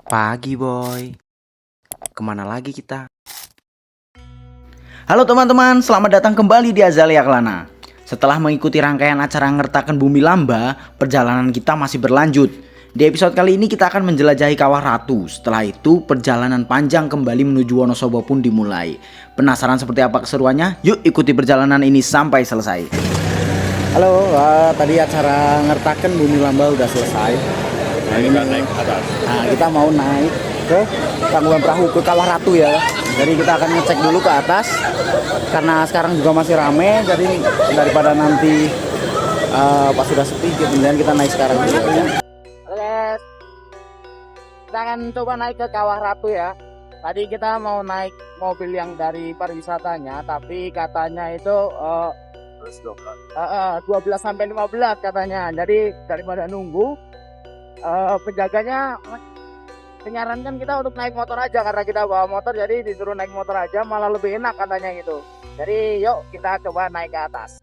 Pagi boy, kemana lagi kita? Halo teman-teman, selamat datang kembali di Azalea Kelana. Setelah mengikuti rangkaian acara ngertakan bumi lamba, perjalanan kita masih berlanjut. Di episode kali ini kita akan menjelajahi Kawah Ratu. Setelah itu, perjalanan panjang kembali menuju Wonosobo pun dimulai. Penasaran seperti apa keseruannya? Yuk ikuti perjalanan ini sampai selesai. Halo, tadi acara ngertakan bumi lamba udah selesai. Nah, ini naik ke atas. Nah, kita mau naik ke tangkuban perahu ke Kawah Ratu ya. Jadi kita akan ngecek dulu ke atas karena sekarang juga masih rame. Jadi daripada nanti pas sudah sepi, kemudian kita naik sekarang dulu ya. Oke, kita akan coba naik ke Kawah Ratu ya. Tadi kita mau naik mobil yang dari pariwisatanya, tapi katanya itu 12 sampai 15 katanya. Jadi daripada nunggu, penjaganya menyarankan kita untuk naik motor aja karena kita bawa motor, jadi disuruh naik motor aja malah lebih enak katanya gitu. Jadi yuk kita coba naik ke atas.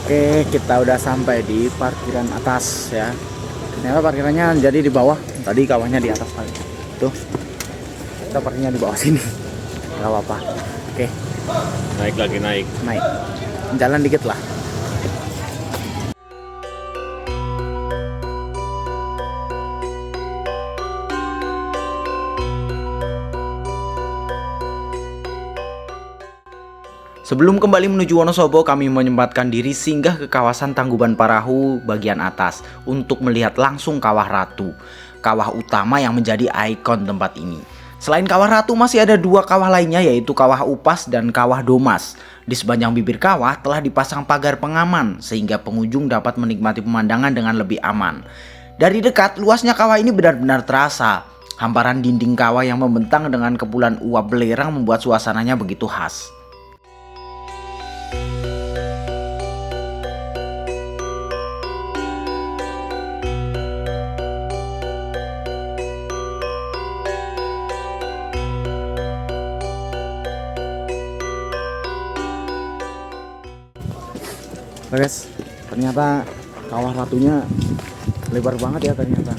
Oke, kita udah sampai di parkiran atas ya. Ternyata parkirannya jadi di bawah. Tadi kawahnya di atas kali. Tuh. Kita parkirnya di bawah sini. Gak apa-apa. Oke. Naik lagi naik. Naik. Jalan dikit lah. Sebelum kembali menuju Wonosobo, kami menyempatkan diri singgah ke kawasan Tangkuban Parahu bagian atas untuk melihat langsung Kawah Ratu, kawah utama yang menjadi ikon tempat ini. Selain Kawah Ratu, masih ada dua kawah lainnya, yaitu Kawah Upas dan Kawah Domas. Di sepanjang bibir kawah telah dipasang pagar pengaman sehingga pengunjung dapat menikmati pemandangan dengan lebih aman. Dari dekat, luasnya kawah ini benar-benar terasa. Hamparan dinding kawah yang membentang dengan kepulan uap belerang membuat suasananya begitu khas. Guys, ternyata Kawah Ratunya lebar banget ya ternyata.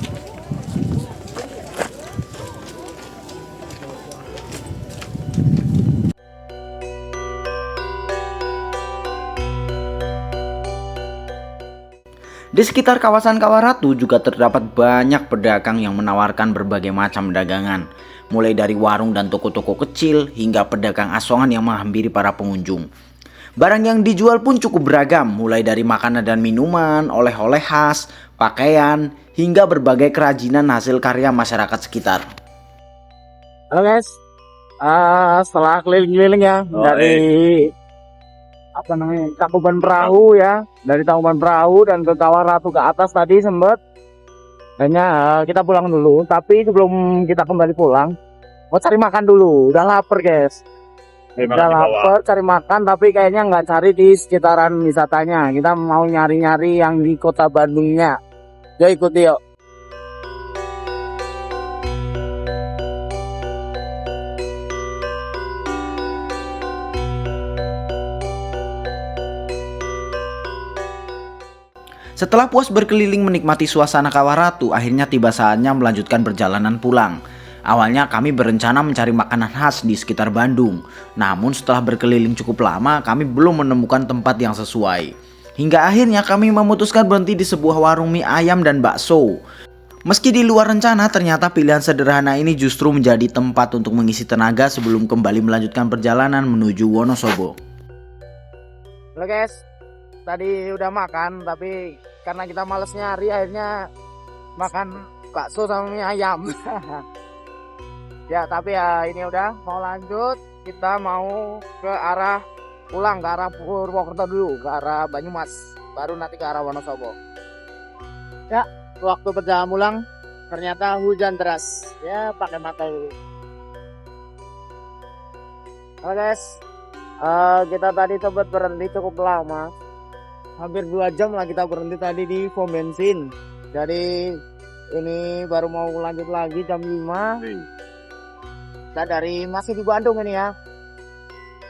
Di sekitar kawasan Kawah Ratu juga terdapat banyak pedagang yang menawarkan berbagai macam dagangan, mulai dari warung dan toko-toko kecil hingga pedagang asongan yang menghampiri para pengunjung. Barang yang dijual pun cukup beragam, mulai dari makanan dan minuman, oleh-oleh khas, pakaian, hingga berbagai kerajinan hasil karya masyarakat sekitar. Halo guys, setelah keliling-keliling ya dari Tangkuban Perahu ya, dari Tangkuban Perahu dan ke Kawah Ratu ke atas tadi sempet. Kayaknya kita pulang dulu, tapi sebelum kita kembali pulang, mau cari makan dulu. Udah lapar guys. Udah lapar, cari makan, tapi kayaknya nggak cari di sekitaran wisatanya. Kita mau nyari-nyari yang di kota Bandungnya. Yuk ikuti yuk. Setelah puas berkeliling menikmati suasana Kawah Ratu, akhirnya tiba saatnya melanjutkan perjalanan pulang. Awalnya kami berencana mencari makanan khas di sekitar Bandung. Namun setelah berkeliling cukup lama, kami belum menemukan tempat yang sesuai. Hingga akhirnya kami memutuskan berhenti di sebuah warung mie ayam dan bakso. Meski di luar rencana, ternyata pilihan sederhana ini justru menjadi tempat untuk mengisi tenaga sebelum kembali melanjutkan perjalanan menuju Wonosobo. Halo guys, tadi udah makan, tapi karena kita males nyari, akhirnya makan bakso sama mie ayam. Ya, tapi ya ini udah mau lanjut. Kita mau ke arah pulang, ke arah Purwokerto dulu, ke arah Banyumas, baru nanti ke arah Wonosobo. Ya, waktu perjalanan pulang ternyata hujan deras. Ya, pakai mata dulu. Halo guys, kita tadi sempat berhenti cukup lama hampir 2 jam lah kita berhenti tadi di pom bensin. Jadi ini baru mau lanjut lagi jam 5. Kita masih di Bandung ini ya.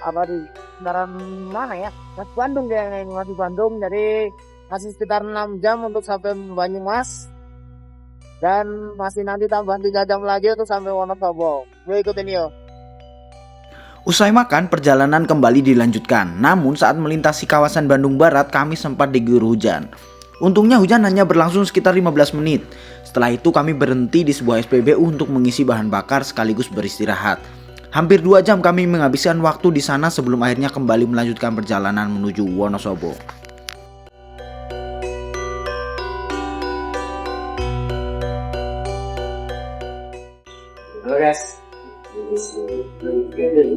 Apa di kendaraan mana ya? Masih Bandung kayaknya ini, masih Bandung. Jadi masih sekitar 6 jam untuk sampai Banyumas. Dan masih nanti tambahan 3 jam lagi untuk sampai Wonosobo. Gue ikutin yuk. Usai makan, perjalanan kembali dilanjutkan. Namun saat melintasi kawasan Bandung Barat, kami sempat diguyur hujan. Untungnya hujan hanya berlangsung sekitar 15 menit. Setelah itu kami berhenti di sebuah SPBU untuk mengisi bahan bakar sekaligus beristirahat. Hampir 2 jam kami menghabiskan waktu di sana sebelum akhirnya kembali melanjutkan perjalanan menuju Wonosobo. Halo guys,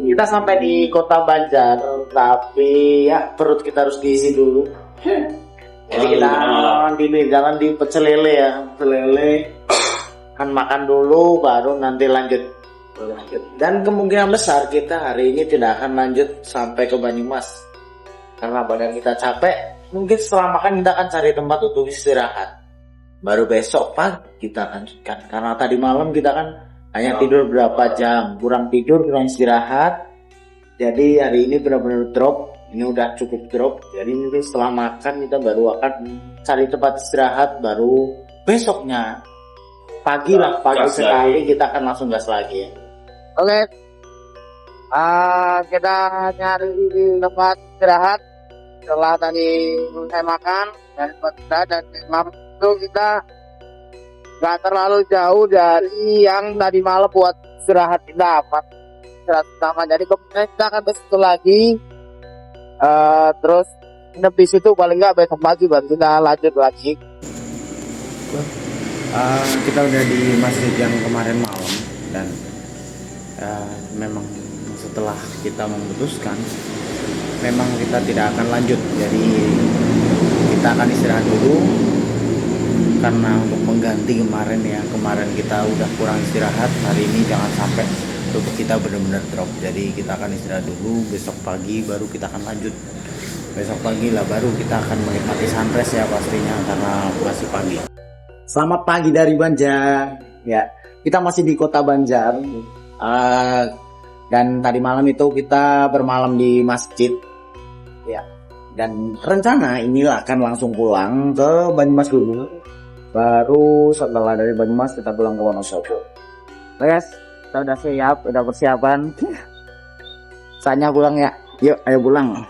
kita sampai di Kota Banjar, tapi ya perut kita harus diisi dulu. Jadi kita jalan di Pecel Lele ya, Pecel Lele kan makan dulu baru nanti lanjut. Dan kemungkinan besar kita hari ini tidak akan lanjut sampai ke Banyumas karena badan kita capek. Mungkin setelah makan kita akan cari tempat untuk istirahat. Baru besok pagi kita lanjutkan karena tadi malam kita kan hanya tidur berapa jam, kurang tidur, kurang istirahat. Jadi hari ini benar-benar drop. Ini udah cukup drop. Jadi mungkin setelah makan kita baru akan cari tempat istirahat. Baru besoknya pagi sekali kita akan langsung gas lagi. Oke. Kita nyari tempat istirahat. Setelah tadi saya makan dan malam itu kita nggak terlalu jauh dari yang tadi malam buat istirahat kita istirahat utama. Jadi kemudian kita akan besok lagi terus nginep di situ paling nggak besok pagi baru kita lanjut lagi. Kita udah di masjid yang kemarin malam dan memang setelah kita memutuskan memang kita tidak akan lanjut, jadi kita akan istirahat dulu. Karena untuk mengganti kemarin kita udah kurang istirahat, hari ini jangan sampai tubuh kita benar-benar drop. Jadi kita akan istirahat dulu, besok pagi baru kita akan lanjut. Besok pagi lah baru kita akan menikmati sunrise ya pastinya karena masih pagi. Selamat pagi dari Banjar. Ya, kita masih di Kota Banjar. Dan tadi malam itu kita bermalam di masjid. Ya. Dan rencana inilah akan langsung pulang ke Banyumas dulu. Baru setelah dari Banyumas kita pulang ke Wonosobo. Guys, kita udah siap, udah persiapan. Saatnya pulang ya. Yuk, ayo pulang.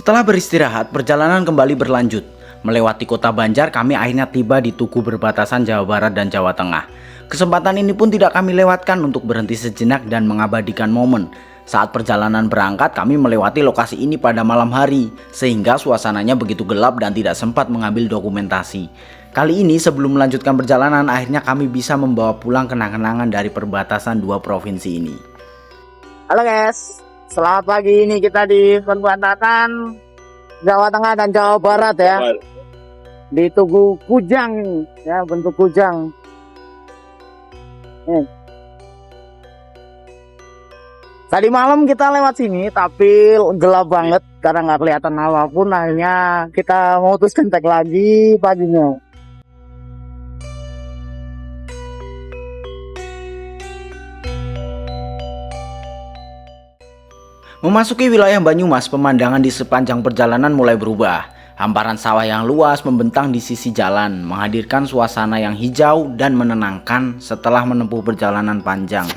Setelah beristirahat, perjalanan kembali berlanjut. Melewati Kota Banjar, kami akhirnya tiba di Tugu berbatasan Jawa Barat dan Jawa Tengah. Kesempatan ini pun tidak kami lewatkan untuk berhenti sejenak dan mengabadikan momen. Saat perjalanan berangkat, kami melewati lokasi ini pada malam hari, sehingga suasananya begitu gelap dan tidak sempat mengambil dokumentasi. Kali ini sebelum melanjutkan perjalanan, akhirnya kami bisa membawa pulang kenang-kenangan dari perbatasan dua provinsi ini. Halo guys, selamat pagi. Ini kita di perbatasan Jawa Tengah dan Jawa Barat ya. Di Tugu Kujang ya, bentuk kujang. Tadi malam kita lewat sini tapi gelap banget karena nggak kelihatan apapun. Akhirnya kita memutuskan cek lagi paginya. Memasuki wilayah Banyumas, pemandangan di sepanjang perjalanan mulai berubah. Hamparan sawah yang luas membentang di sisi jalan, menghadirkan suasana yang hijau dan menenangkan setelah menempuh perjalanan panjang.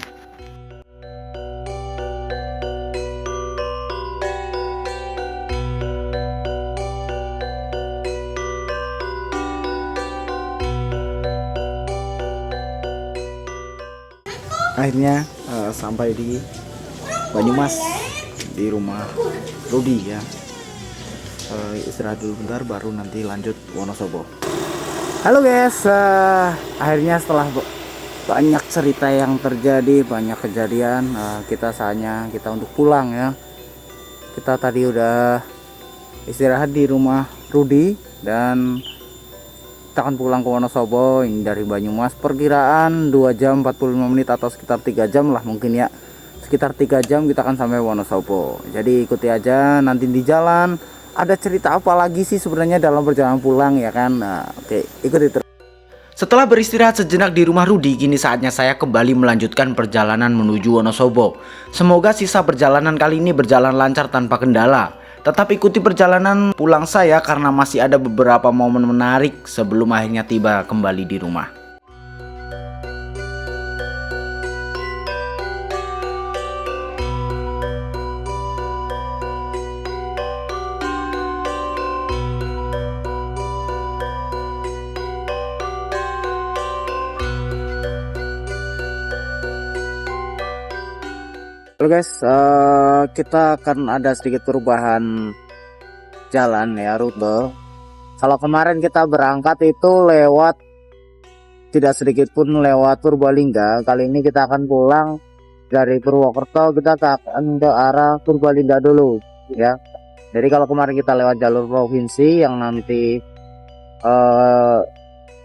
akhirnya sampai di Banyumas di rumah Rudi ya. Istirahat dulu bentar baru nanti lanjut Wonosobo. Halo guys, akhirnya setelah banyak cerita yang terjadi, banyak kejadian, saatnya kita untuk pulang ya. Kita tadi udah istirahat di rumah Rudi dan kita akan pulang ke Wonosobo. Ini dari Banyumas perkiraan 2 jam 45 menit atau sekitar 3 jam lah mungkin ya. Sekitar 3 jam kita akan sampai Wonosobo. Jadi ikuti aja nanti di jalan ada cerita apa lagi sih sebenarnya dalam perjalanan pulang ya kan. Oke, ikuti terus. Setelah beristirahat sejenak di rumah Rudi, kini saatnya saya kembali melanjutkan perjalanan menuju Wonosobo. Semoga sisa perjalanan kali ini berjalan lancar tanpa kendala. Tetap ikuti perjalanan pulang saya karena masih ada beberapa momen menarik sebelum akhirnya tiba kembali di rumah. Halo guys, kita akan ada sedikit perubahan jalan ya, rute. Kalau kemarin kita berangkat itu lewat, tidak sedikit pun lewat Purbalingga. Kali ini kita akan pulang dari Purwokerto, kita akan ke arah Purbalingga dulu ya. Jadi kalau kemarin kita lewat jalur provinsi yang nanti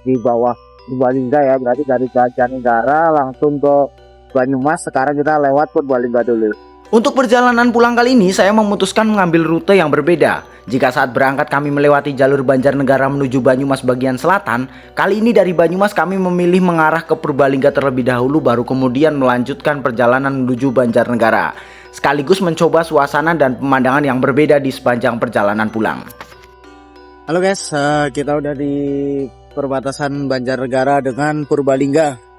di bawah Purbalingga ya, berarti dari Banjarnegara langsung ke Banyumas, sekarang kita lewat Purbalingga dulu. Untuk perjalanan pulang kali ini saya memutuskan mengambil rute yang berbeda. Jika saat berangkat kami melewati jalur Banjarnegara menuju Banyumas bagian selatan, kali ini dari Banyumas kami memilih mengarah ke Purbalingga terlebih dahulu baru kemudian melanjutkan perjalanan menuju Banjarnegara. Sekaligus mencoba suasana dan pemandangan yang berbeda di sepanjang perjalanan pulang. Halo guys, kita udah di perbatasan Banjarnegara dengan Purbalingga.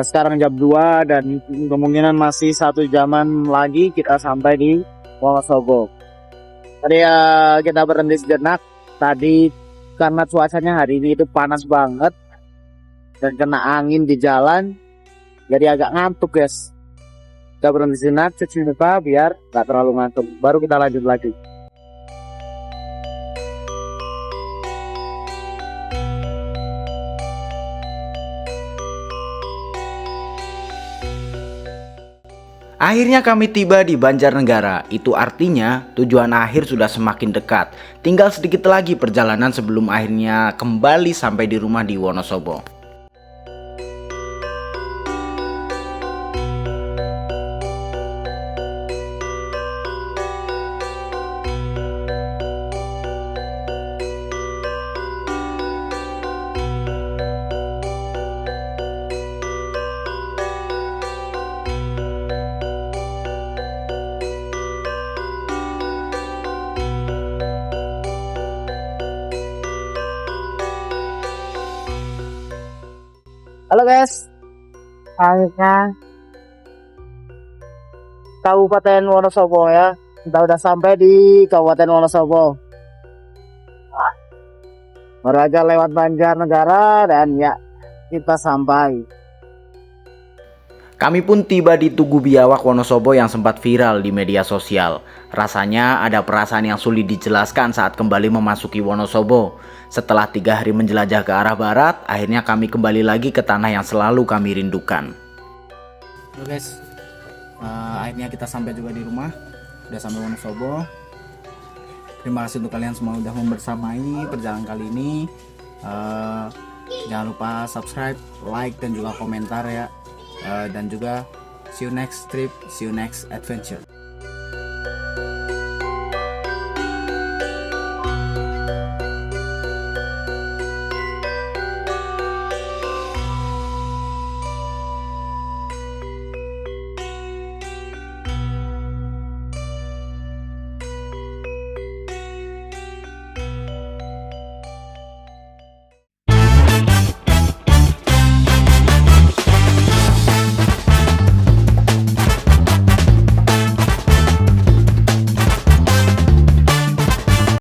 Sekarang jam 2 dan kemungkinan masih 1 jaman lagi kita sampai di Wonosobo. Tadi kita berhenti sejenak. Tadi karena cuacanya hari ini itu panas banget dan kena angin di jalan, jadi agak ngantuk guys. Kita berhenti sejenak, cuci muka biar gak terlalu ngantuk. Baru kita lanjut lagi. Akhirnya kami tiba di Banjarnegara. Itu artinya tujuan akhir sudah semakin dekat. Tinggal sedikit lagi perjalanan sebelum akhirnya kembali sampai di rumah di Wonosobo. Halo guys, akhirnya Kabupaten Wonosobo ya. Kita udah sampai di Kabupaten Wonosobo. Baru aja lewat Banjarnegara dan ya kita sampai. Kami pun tiba di Tugu Biawak Wonosobo yang sempat viral di media sosial. Rasanya ada perasaan yang sulit dijelaskan saat kembali memasuki Wonosobo. Setelah 3 hari menjelajah ke arah barat, akhirnya kami kembali lagi ke tanah yang selalu kami rindukan. Halo guys, akhirnya kita sampai juga di rumah. Udah sampai Wonosobo. Terima kasih untuk kalian semua udah membersamai perjalanan kali ini. Jangan lupa subscribe, like, dan juga komentar ya. Dan juga see you next trip, see you next adventure.